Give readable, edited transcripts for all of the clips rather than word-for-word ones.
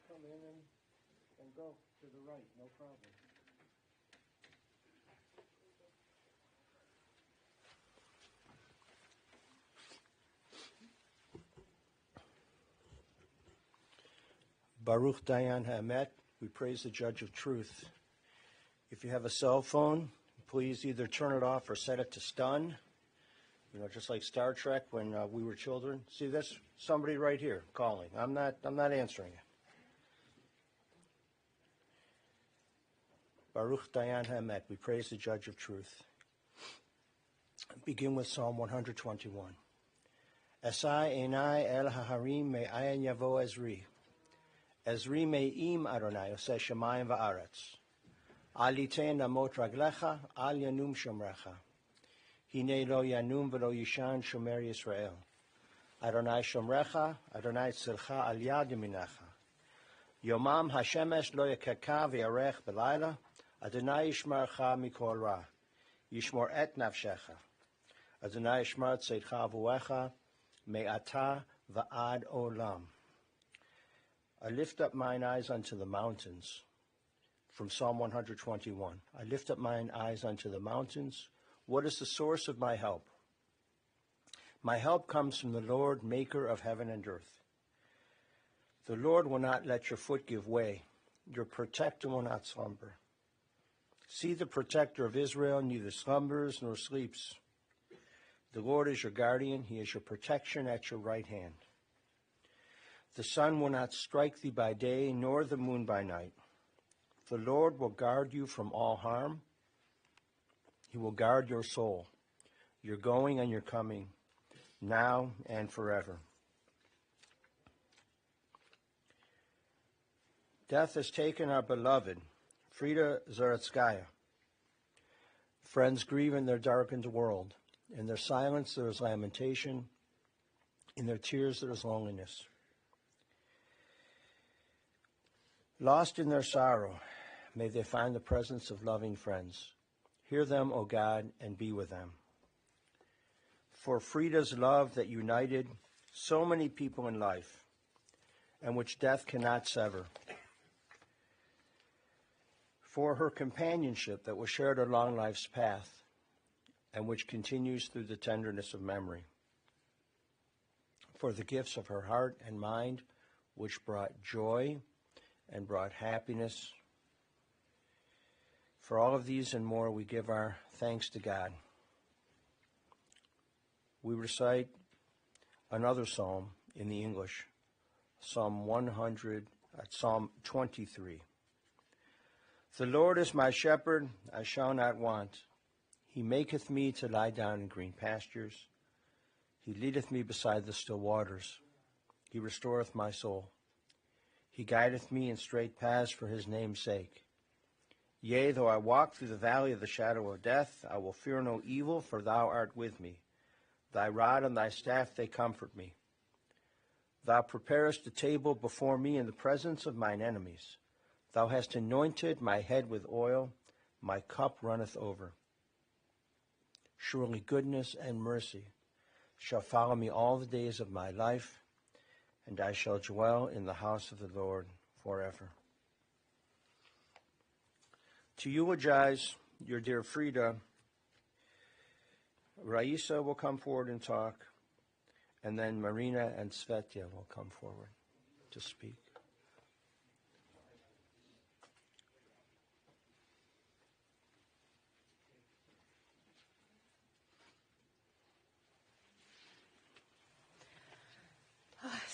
come in and go to the right, no problem. Baruch Dayan Ha'emet, we praise the Judge of Truth. If you have a cell phone, please either turn it off or set it to stun. You know, just like Star Trek when we were children. See this? Somebody right here calling. I'm not answering it. Baruch Dayan Ha'emet, we praise the Judge of Truth. Begin with Psalm 121. Esai enai el haharim me'ayin yavo ezri. Ezri me'im Adonai oseh shamayim va'aretz. Al yitein namot raglecha, al yanum shomrecha. Hine lo yanum v'lo yishan shomer Yisrael. Adonai shomrecha, Adonai tzilcha al yad yaminecha. Yomam hashemesh lo yakeka v'yarech b'layla. Adonai yishmarcha mikol ra. Yishmor et nafshecha. Adonai yishmar tzedcha v'uecha me'ata v'ad olam. I lift up mine eyes unto the mountains. From Psalm 121. I lift up mine eyes unto the mountains. What is the source of my help? My help comes from the Lord, maker of heaven and earth. The Lord will not let your foot give way. Your protector will not slumber. See, the protector of Israel neither slumbers nor sleeps. The Lord is your guardian. He is your protection at your right hand. The sun will not strike thee by day, nor the moon by night. The Lord will guard you from all harm. He will guard your soul, your going and your coming, now and forever. Death has taken our beloved, Frida Zaretskaya. Friends grieve in their darkened world. In their silence there is lamentation. In their tears there is loneliness. Lost in their sorrow, may they find the presence of loving friends. Hear them, O God, and be with them. For Frida's love that united so many people in life, and which death cannot sever. For her companionship that was shared along life's path, and which continues through the tenderness of memory. For the gifts of her heart and mind, which brought joy and brought happiness. For all of these and more, we give our thanks to God. We recite another psalm in the English, Psalm 23. The Lord is my shepherd, I shall not want. He maketh me to lie down in green pastures. He leadeth me beside the still waters. He restoreth my soul. He guideth me in straight paths for his name's sake. Yea, though I walk through the valley of the shadow of death, I will fear no evil, for thou art with me. Thy rod and thy staff, they comfort me. Thou preparest a table before me in the presence of mine enemies. Thou hast anointed my head with oil, my cup runneth over. Surely goodness and mercy shall follow me all the days of my life, and I shall dwell in the house of the Lord forever. To eulogize your dear Frida, Raisa will come forward and talk, and then Marina and Svetya will come forward to speak.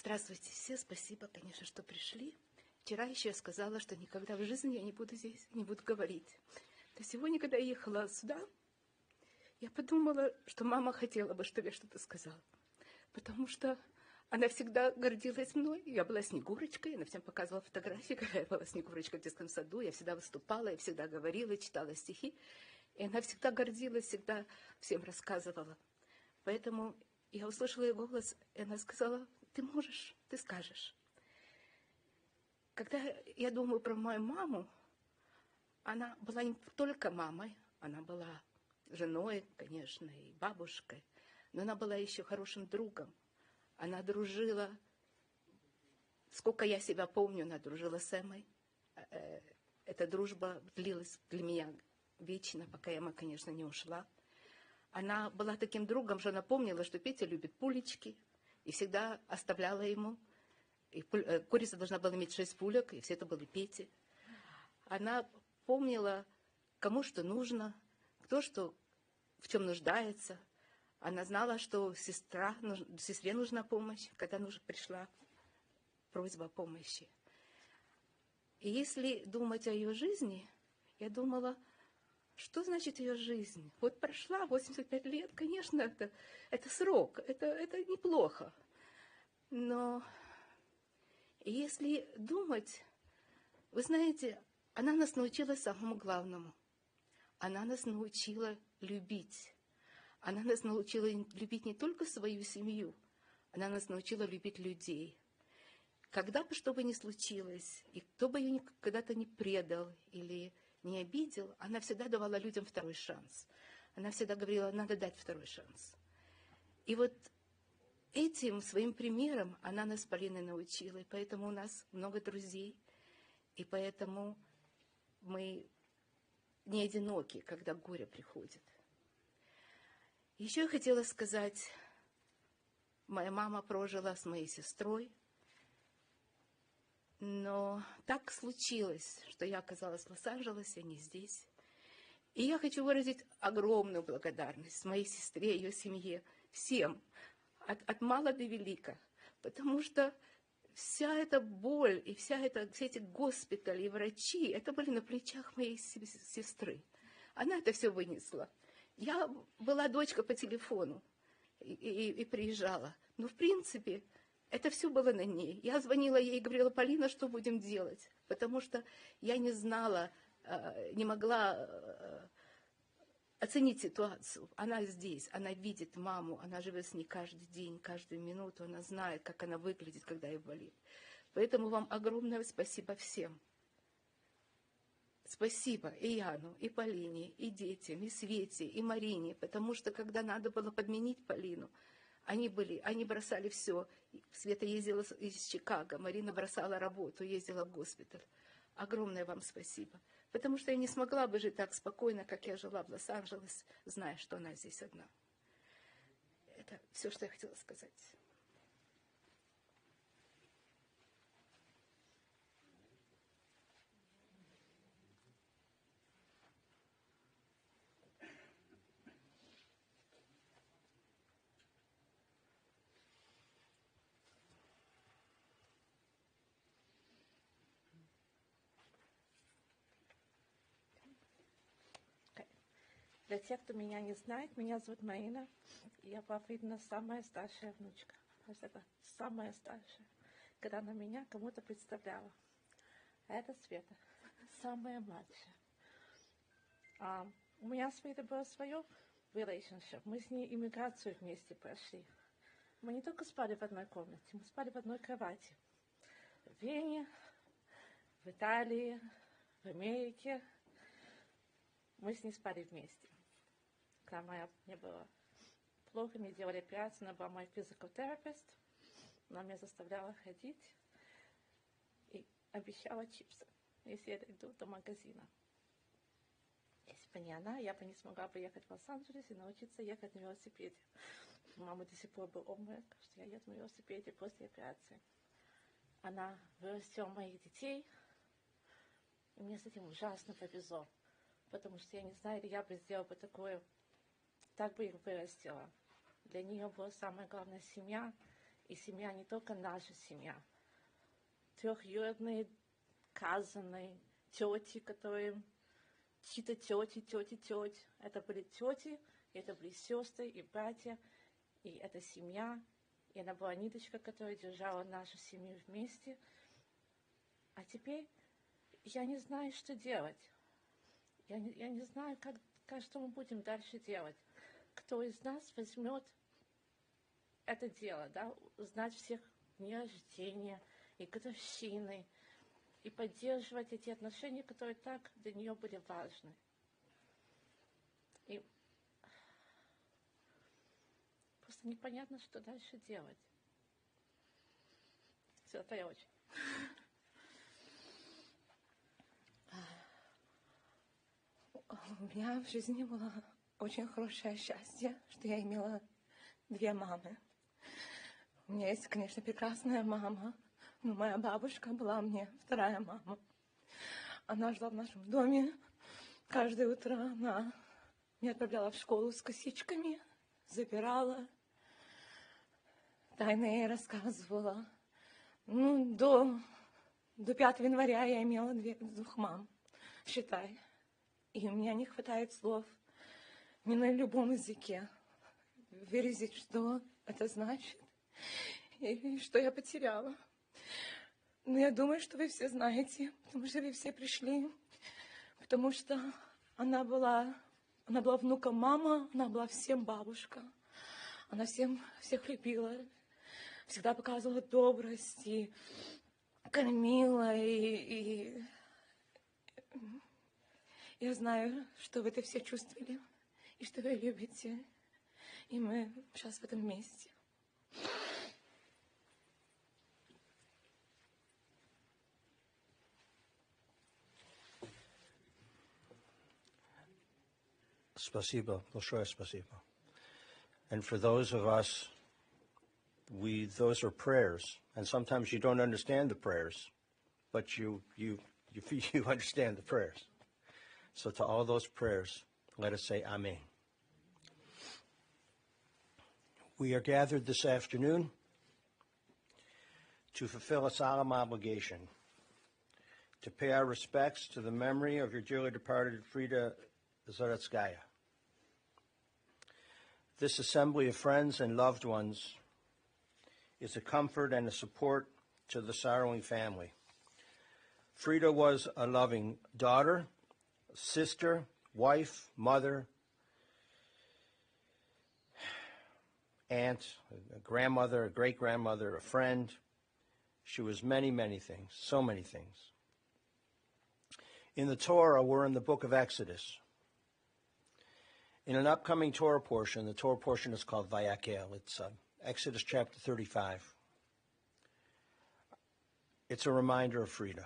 Здравствуйте все, спасибо, конечно, что пришли. Вчера еще я сказала, что никогда в жизни я не буду здесь, не буду говорить. То сегодня, когда я ехала сюда, я подумала, что мама хотела бы, чтобы я что-то сказала. Потому что она всегда гордилась мной. Я была Снегурочкой, она всем показывала фотографии, когда я была Снегурочкой в детском саду. Я всегда выступала, я всегда говорила, читала стихи. И она всегда гордилась, всегда всем рассказывала. Поэтому я услышала ее голос, и она сказала: ты можешь, ты скажешь. Когда я думаю про мою маму, она была не только мамой, она была женой, конечно, и бабушкой, но она была еще хорошим другом. Она дружила Сколько я себя помню, она дружила с Эммой. Эта дружба длилась для меня вечно, пока Эмма, конечно, не ушла. Она была таким другом, что она помнила, что Петя любит пулечки, и всегда оставляла ему. И курица должна была иметь 6 пулек, и все это были Пети. Она помнила, кому что нужно, кто что в чем нуждается. Она знала, что сестре нужна помощь, когда пришла просьба о помощи. И если думать о ее жизни, я думала, что значит ее жизнь? Вот прошла 85 лет, конечно, это срок, это неплохо. Но если думать, вы знаете, она нас научила самому главному. Она нас научила любить. Она нас научила любить не только свою семью, она нас научила любить людей. Когда бы что бы ни случилось, и кто бы ее когда-то не предал или не обидел, она всегда давала людям второй шанс. Она всегда говорила, надо дать второй шанс. И вот этим своим примером она нас с Полиной научила. И поэтому у нас много друзей. И поэтому мы не одиноки, когда горе приходит. Еще я хотела сказать, моя мама прожила с моей сестрой. Но так случилось, что я оказалась в Лос-Анджелесе, а не здесь. И я хочу выразить огромную благодарность моей сестре, ее семье, всем, от мала до велика. Потому что вся эта боль и все эти госпитали и врачи, это были на плечах моей сестры. Она это все вынесла. Я была дочка по телефону и приезжала. Но в принципе это все было на ней. Я звонила ей и говорила, Полина, что будем делать? Потому что я не знала, не могла оценить ситуацию. Она здесь, она видит маму, она живет с ней каждый день, каждую минуту, она знает, как она выглядит, когда ей болит. Поэтому вам огромное спасибо всем. Спасибо и Яну, и Полине, и детям, и Свете, и Марине, потому что когда надо было подменить Полину, они бросали все. Света ездила из Чикаго, Марина бросала работу, ездила в госпиталь. Огромное вам спасибо. Потому что я не смогла бы жить так спокойно, как я жила в Лос-Анджелесе, зная, что она здесь одна. Это все, что я хотела сказать. Для тех, кто меня не знает, меня зовут Марина. Я была Фридина самая старшая внучка. Это самая старшая. Когда она меня кому-то представляла. А это Света, самая младшая. У меня с Фридой было свое relationship. Мы с ней иммиграцию вместе прошли. Мы не только спали в одной комнате, мы спали в одной кровати. В Вене, в Италии, в Америке. Мы с ней спали вместе. Когда мне было плохо, мне делали операцию, она была мой physical therapist. Она меня заставляла ходить и обещала чипсы, если я дойду до магазина. Если бы не она, я бы не смогла бы ехать в Лос-Анджелес и научиться ехать на велосипеде. У мамы до сих пор был обморок, что я еду на велосипеде после операции. Она вырастила моих детей, и мне с этим ужасно повезло. Потому что я не знаю, я бы сделала бы такое, так бы их вырастила. Для нее была самая главная семья, и семья не только наша семья. Трехюродные, казаны, тети, которые чьи-то тети. Это были тети, это были сестры и братья, и это семья. И она была ниточка, которая держала нашу семью вместе. А теперь я не знаю, что делать. Я не знаю, что мы будем дальше делать. Кто из нас возьмет это дело, да, узнать всех дни рождения и годовщины, и поддерживать эти отношения, которые так для нее были важны. И просто непонятно, что дальше делать. Все, твоя очередь. У меня в жизни было очень хорошее счастье, что я имела 2 мамы. У меня есть, конечно, прекрасная мама, но моя бабушка была мне 2-я мама. Она жила в нашем доме. Каждое утро она меня отправляла в школу с косичками, забирала, тайно ей рассказывала. До 5 января я имела 2 мам, считай. И у меня не хватает слов ни на любом языке выразить, что это значит и что я потеряла. Но я думаю, что вы все знаете, потому что вы все пришли, потому что она была внуком мамы, она была всем бабушка. Она всех любила, всегда показывала добрость и кормила, и я знаю, что вы это все чувствовали, и что вы любите, и мы сейчас в этом месте. Спасибо, большое спасибо. And for those of us, those are prayers, and sometimes you don't understand the prayers, but you understand the prayers. So to all those prayers, let us say Amen. We are gathered this afternoon to fulfill a solemn obligation, to pay our respects to the memory of your dearly departed Frida Zaretskaya. This assembly of friends and loved ones is a comfort and a support to the sorrowing family. Frida was a loving daughter, sister, wife, mother, aunt, a grandmother, a great-grandmother, a friend. She was many, many things, so many things. In the Torah, we're in the book of Exodus. In an upcoming Torah portion, the Torah portion is called Vayakel. It's Exodus chapter 35. It's a reminder of Frida.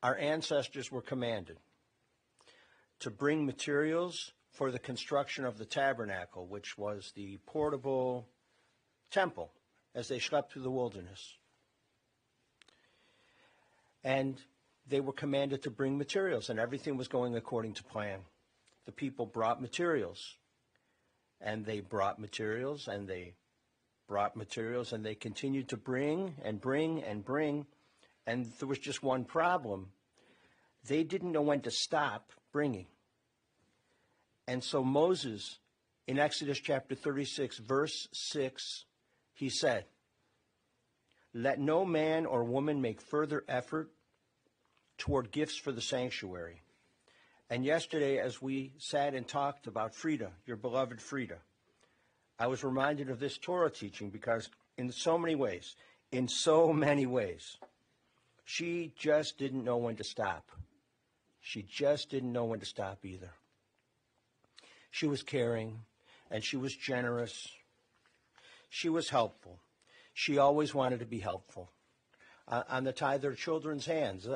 Our ancestors were commanded to bring materials for the construction of the tabernacle, which was the portable temple, as they slept through the wilderness. And they were commanded to bring materials, and everything was going according to plan. The people brought materials, and they brought materials, and they brought materials, and they continued to bring and bring and bring, and there was just one problem. They didn't know when to stop bringing. And so Moses, in Exodus chapter 36, verse 6, he said, "Let no man or woman make further effort toward gifts for the sanctuary." And yesterday, as we sat and talked about Frida, your beloved Frida, I was reminded of this Torah teaching because in so many ways, she just didn't know when to stop. She just didn't know when to stop either. She was caring, and she was generous. She was helpful. She always wanted to be helpful. On the tie their children's hands,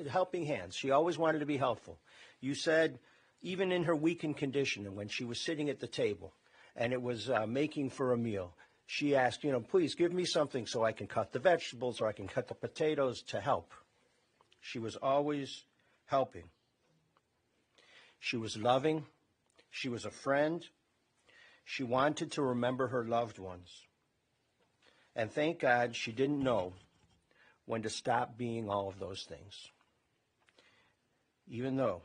helping hands. She always wanted to be helpful. You said, even in her weakened condition, and when she was sitting at the table, and it was making for a meal, she asked, please give me something so I can cut the vegetables or I can cut the potatoes to help. She was always helping. She was loving. She was a friend. She wanted to remember her loved ones. And thank God she didn't know when to stop being all of those things. Even though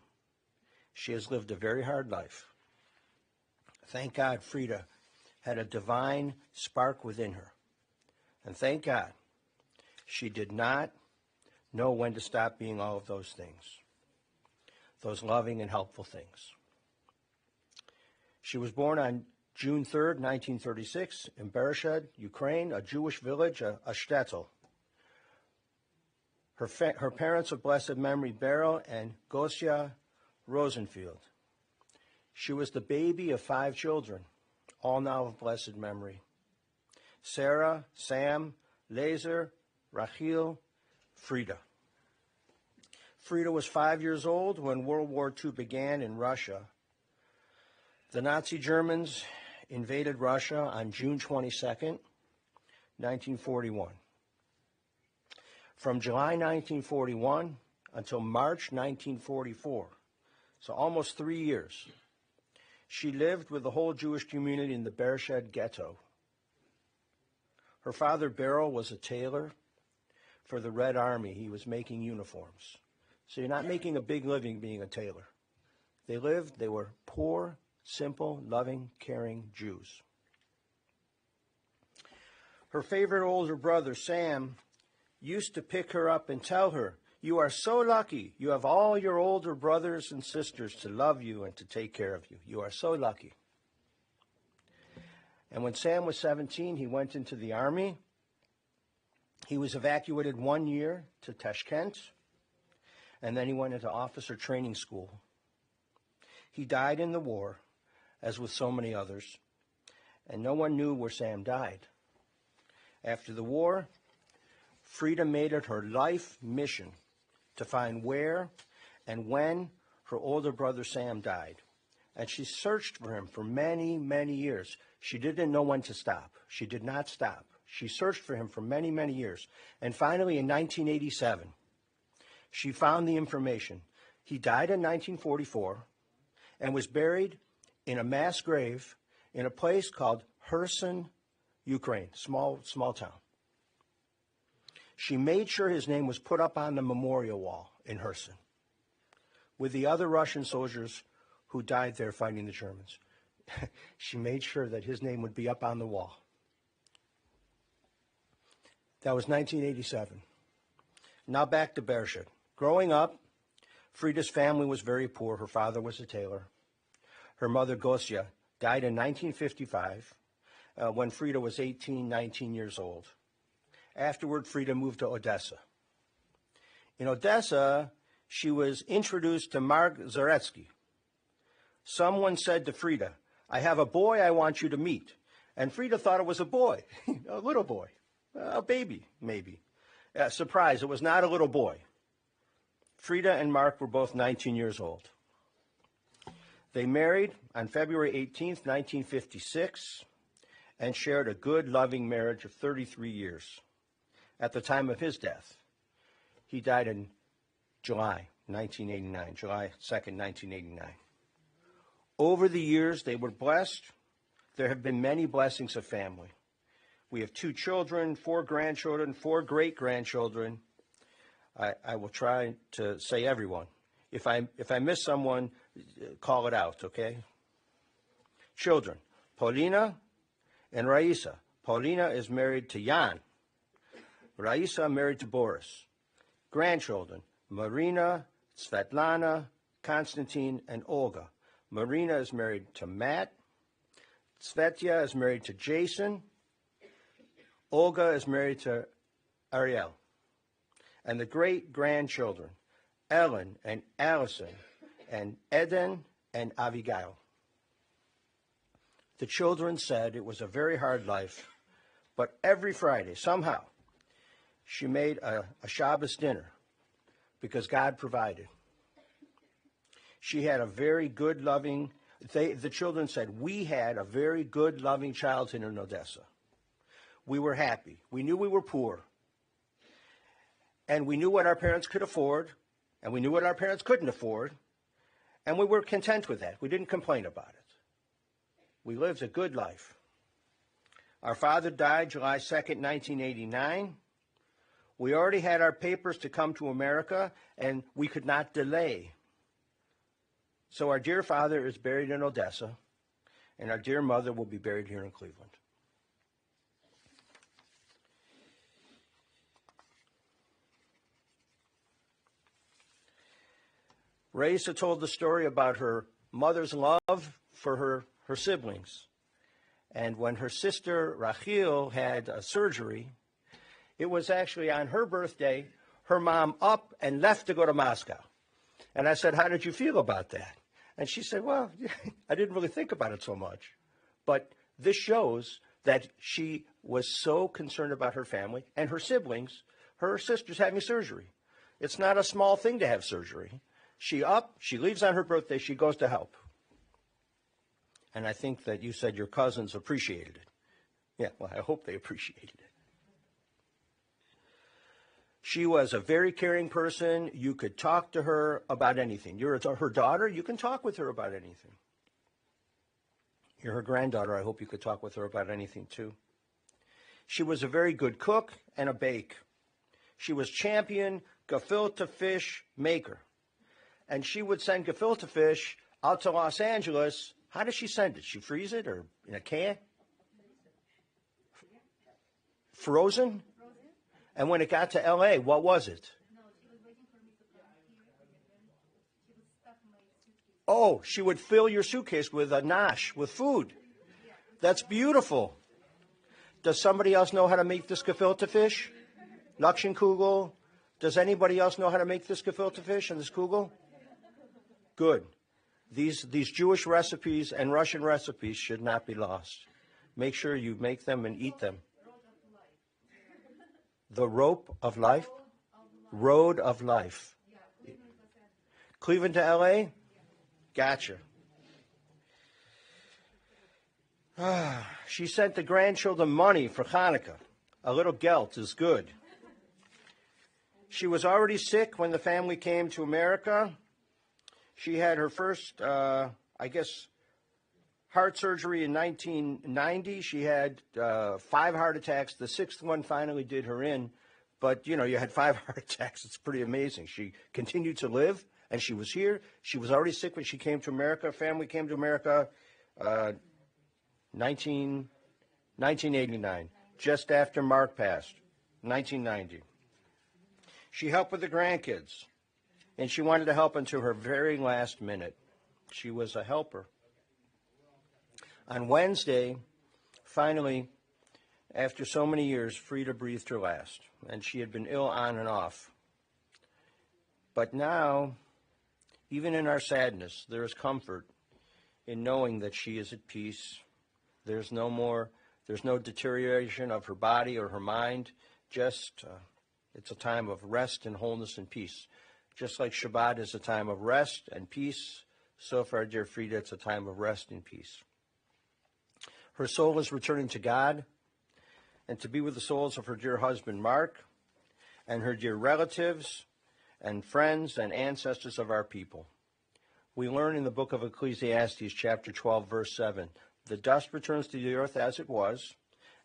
she has lived a very hard life. Thank God Frida had a divine spark within her. And thank God she did not know when to stop being all of those things. Those loving and helpful things. She was born on June 3rd, 1936, in Berkowitz, Ukraine, a Jewish village, a shtetl. Her parents of blessed memory, Beryl and Gosia Rosenfield. She was the baby of 5 children, all now of blessed memory. Sarah, Sam, Laser, Rachel, Frida. Frida was 5 years old when World War II began in Russia. The Nazi Germans invaded Russia on June 22nd, 1941. From July 1941 until March 1944, so almost 3 years, she lived with the whole Jewish community in the Berkowitz ghetto. Her father, Beryl, was a tailor for the Red Army. He was making uniforms. So you're not making a big living being a tailor. They were poor, simple, loving, caring Jews. Her favorite older brother, Sam, used to pick her up and tell her, "You are so lucky. You have all your older brothers and sisters to love you and to take care of you. You are so lucky." And when Sam was 17, he went into the army. He was evacuated 1 year to Tashkent, and then he went into officer training school. He died in the war, as with so many others, and no one knew where Sam died. After the war, Frida made it her life mission to find where and when her older brother Sam died. And she searched for him for many, many years. She didn't know when to stop. She did not stop. She searched for him for many, many years. And finally, in 1987, she found the information. He died in 1944 and was buried in a mass grave in a place called Kherson, Ukraine, small town. She made sure his name was put up on the memorial wall in Kherson with the other Russian soldiers who died there fighting the Germans. She made sure that his name would be up on the wall. That was 1987. Now back to Berkowitz. Growing up, Frida's family was very poor. Her father was a tailor. Her mother, Gosia, died in 1955 when Frida was 18, 19 years old. Afterward, Frida moved to Odessa. In Odessa, she was introduced to Mark Zaretskaya. Someone said to Frida, "I have a boy I want you to meet." And Frida thought it was a boy, a little boy, a baby, maybe. Surprise, it was not a little boy. Frida and Mark were both 19 years old. They married on February 18th, 1956, and shared a good, loving marriage of 33 years. At the time of his death, he died in July 1989, July 2nd, 1989. Over the years, they were blessed. There have been many blessings of family. We have 2 children, 4 grandchildren, 4 great-grandchildren. I will try to say everyone. If I miss someone, call it out, okay? Children, Paulina and Raisa. Paulina is married to Jan. Raisa married to Boris. Grandchildren, Marina, Svetlana, Konstantin, and Olga. Marina is married to Matt. Svetya is married to Jason. Olga is married to Ariel. And the great-grandchildren, Ellen and Allison and Eden and Abigail. The children said it was a very hard life, but every Friday, somehow, she made a Shabbos dinner because God provided. She had a very good, loving, the children said, we had a very good, loving childhood in Odessa. We were happy. We knew we were poor. And we knew what our parents could afford, and we knew what our parents couldn't afford, and we were content with that. We didn't complain about it. We lived a good life. Our father died July 2nd, 1989. We already had our papers to come to America, and we could not delay. So our dear father is buried in Odessa, and our dear mother will be buried here in Cleveland. Raisa told the story about her mother's love for her siblings. And when her sister Rachel had surgery, it was actually on her birthday, her mom up and left to go to Moscow. And I said, how did you feel about that? And she said, well, I didn't really think about it so much. But this shows that she was so concerned about her family and her siblings her sister's having surgery. It's not a small thing to have surgery. She leaves on her birthday, she goes to help. And I think that you said your cousins appreciated it. Yeah, well, I hope they appreciated it. She was a very caring person. You could talk to her about anything. You're her daughter, you can talk with her about anything. You're her granddaughter, I hope you could talk with her about anything too. She was a very good cook and a bake. She was champion gefilte fish maker. And she would send gefilte fish out to Los Angeles. How does she send it? She freeze it or in a can? Frozen? And when it got to L.A., what was it? Oh, she would fill your suitcase with a nosh, with food. That's beautiful. Does somebody else know how to make this gefilte fish? Lakschenkugel? Does anybody else know how to make this gefilte fish and this kugel? Good. These Jewish recipes and Russian recipes should not be lost. Make sure you make them and eat them. The rope of life? Road of life. Cleveland to L.A.? Gotcha. She sent the grandchildren money for Hanukkah. A little gelt is good. She was already sick when the family came to America. She had her first, heart surgery in 1990. She had 5 heart attacks. The 6th one finally did her in. But, you had 5 heart attacks. It's pretty amazing. She continued to live, and she was here. She was already sick when she came to America. Family came to America 1989, just after Mark passed, 1990. She helped with the grandkids, and she wanted to help until her very last minute. She was a helper. On Wednesday, finally, after so many years, Frida breathed her last, and she had been ill on and off. But now, even in our sadness, there is comfort in knowing that she is at peace. There's no deterioration of her body or her mind. Just, it's a time of rest and wholeness and peace. Just like Shabbat is a time of rest and peace, so for our dear Frida, it's a time of rest and peace. Her soul is returning to God and to be with the souls of her dear husband, Mark, and her dear relatives and friends and ancestors of our people. We learn in the book of Ecclesiastes, chapter 12, verse 7, the dust returns to the earth as it was,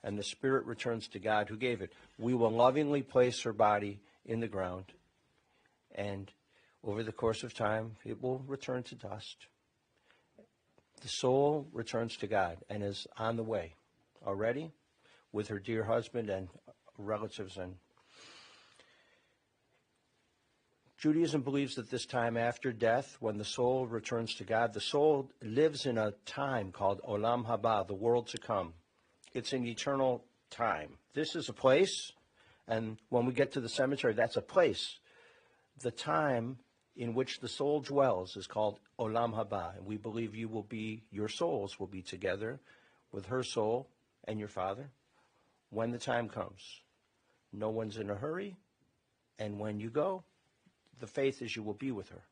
and the spirit returns to God who gave it. We will lovingly place her body in the ground, and over the course of time, it will return to dust. The soul returns to God and is on the way already with her dear husband and relatives. And Judaism believes that this time after death, when the soul returns to God, the soul lives in a time called Olam Haba, the world to come. It's an eternal time. This is a place, and when we get to the cemetery, that's a place. The time in which the soul dwells is called Olam Haba, and we believe your souls will be together with her soul and your father when the time comes. No one's in a hurry, and when you go, the faith is you will be with her.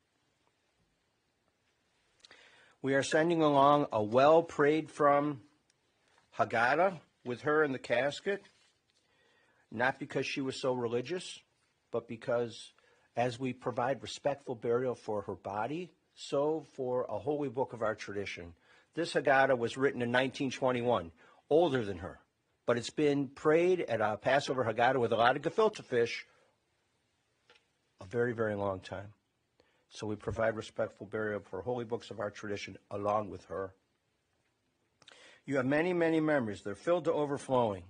We are sending along a well-prayed-from Haggadah with her in the casket, not because she was so religious, but because as we provide respectful burial for her body, so for a holy book of our tradition. This Haggadah was written in 1921, older than her, but it's been prayed at a Passover Haggadah with a lot of gefilte fish a very, very long time. So we provide respectful burial for holy books of our tradition along with her. You have many, many memories. They're filled to overflowing.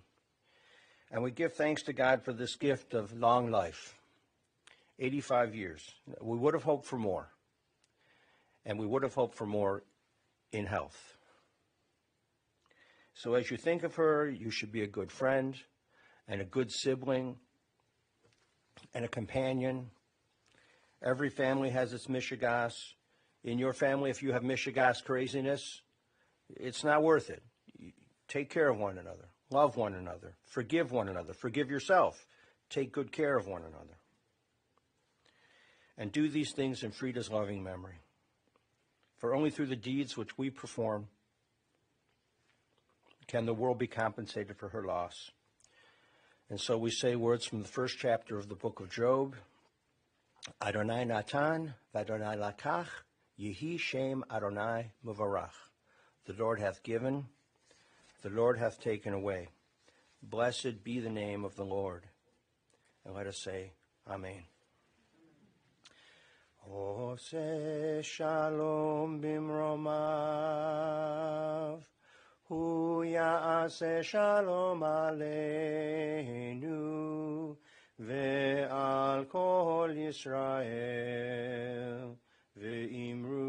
And we give thanks to God for this gift of long life. 85 years. We would have hoped for more. And we would have hoped for more in health. So as you think of her, you should be a good friend and a good sibling and a companion. Every family has its mishigas. In your family, if you have mishigas craziness, it's not worth it. Take care of one another. Love one another. Forgive one another. Forgive yourself. take good care of one another. And do these things in Frida's loving memory. For only through the deeds which we perform can the world be compensated for her loss. And so we say words from the first chapter of the book of Job. Adonai Natan, v'Adonai Lakach, Yehi Shem Adonai Muvarach. The Lord hath given, the Lord hath taken away. Blessed be the name of the Lord. And let us say, Amen. Ose shalom bimromav, hu ya'aseh shalom aleinu, ve'al kol Yisrael, ve'imru,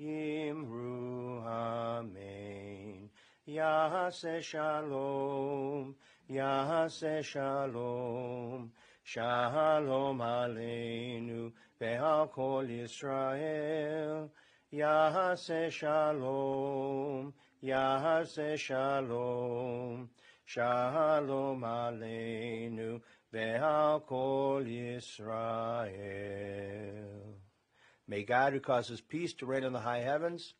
yimru, amen. Ya'aseh shalom, ya'aseh shalom, Shalom aleinu ve'al kol Yisrael. Yahaseh shalom, Yahaseh shalom. Shalom aleinu ve'al kol Yisrael. May God, who causes peace to reign in the high heavens,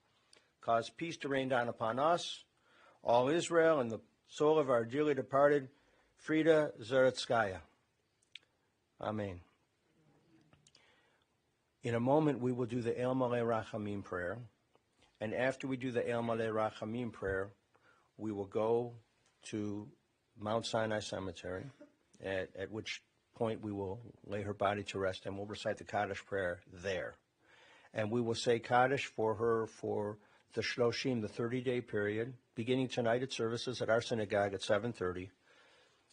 cause peace to rain down upon us, all Israel, and the soul of our dearly departed Frida Zaretskaya. Amen. In a moment, we will do the El Maleh Rachamim prayer. And after we do the El Maleh Rachamim prayer, we will go to Mount Sinai Cemetery, at which point we will lay her body to rest, and we'll recite the Kaddish prayer there. And we will say Kaddish for her for the Shloshim, the 30-day period, beginning tonight at services at our synagogue at 7:30.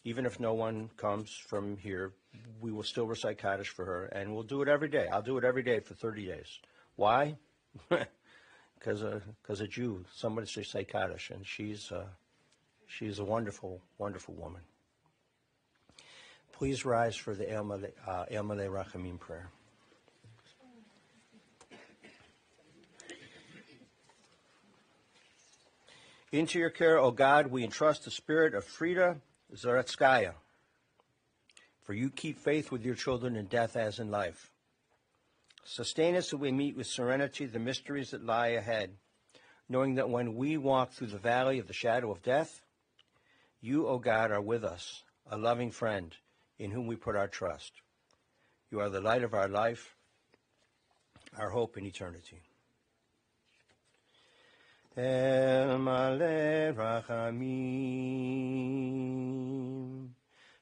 Even if no one comes from here, we will still recite Kaddish for her, and we'll do it every day. I'll do it every day for 30 days. Why? Because a Jew, somebody should say Kaddish, and she's a wonderful, wonderful woman. Please rise for the El Maleh Rachamim prayer. Into your care, O God, we entrust the spirit of Frida Zaretskaya, for you keep faith with your children in death as in life. Sustain us that we meet with serenity the mysteries that lie ahead, knowing that when we walk through the valley of the shadow of death, you, O God, are with us, a loving friend in whom we put our trust. You are the light of our life, our hope in eternity. El Maleh Rachamim,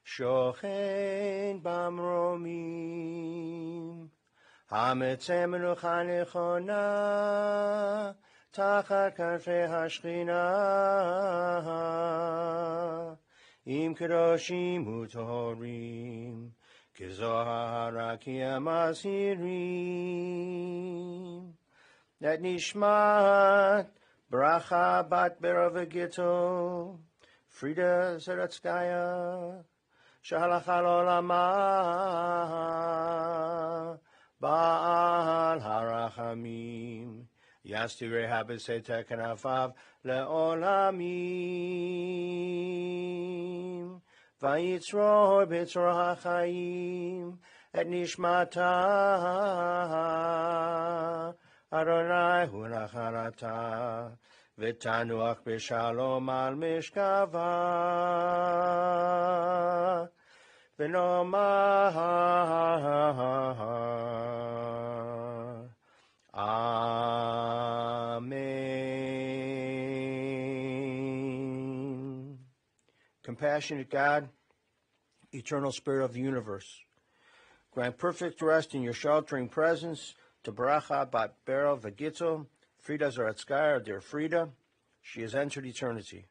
Shochen Bamromim, Hametzeh Menucha Nechona, Tachat Kanfei Hashchina, Im Kedoshim Utorim, Kezohar Rakia Masirim, That Nishmat Bracha bat Berkowitz-Kumin-Bookatz, Frida Zaretskaya, Shalacha Olama, Baal Harachamim, Yastirei Habesei Kanafav Leolamim, Vayitzro B'Tzro HaChaim, Et Nishmata, Adonai hu nachalata, v'tanuach b'shalom al mishkava, v'nomar Amen. Compassionate God, eternal Spirit of the universe, grant perfect rest in your sheltering presence to Bracha bat Berkowitz-Kumin-Bookatz, Frida Zaretskaya, our dear Frida. She has entered eternity.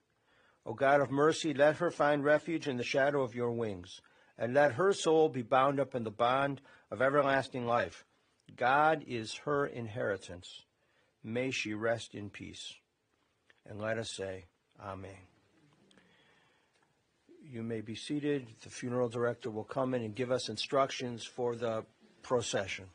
O God of mercy, let her find refuge in the shadow of your wings, and let her soul be bound up in the bond of everlasting life. God is her inheritance. May she rest in peace. And let us say, Amen. You may be seated. The funeral director will come in and give us instructions for the procession.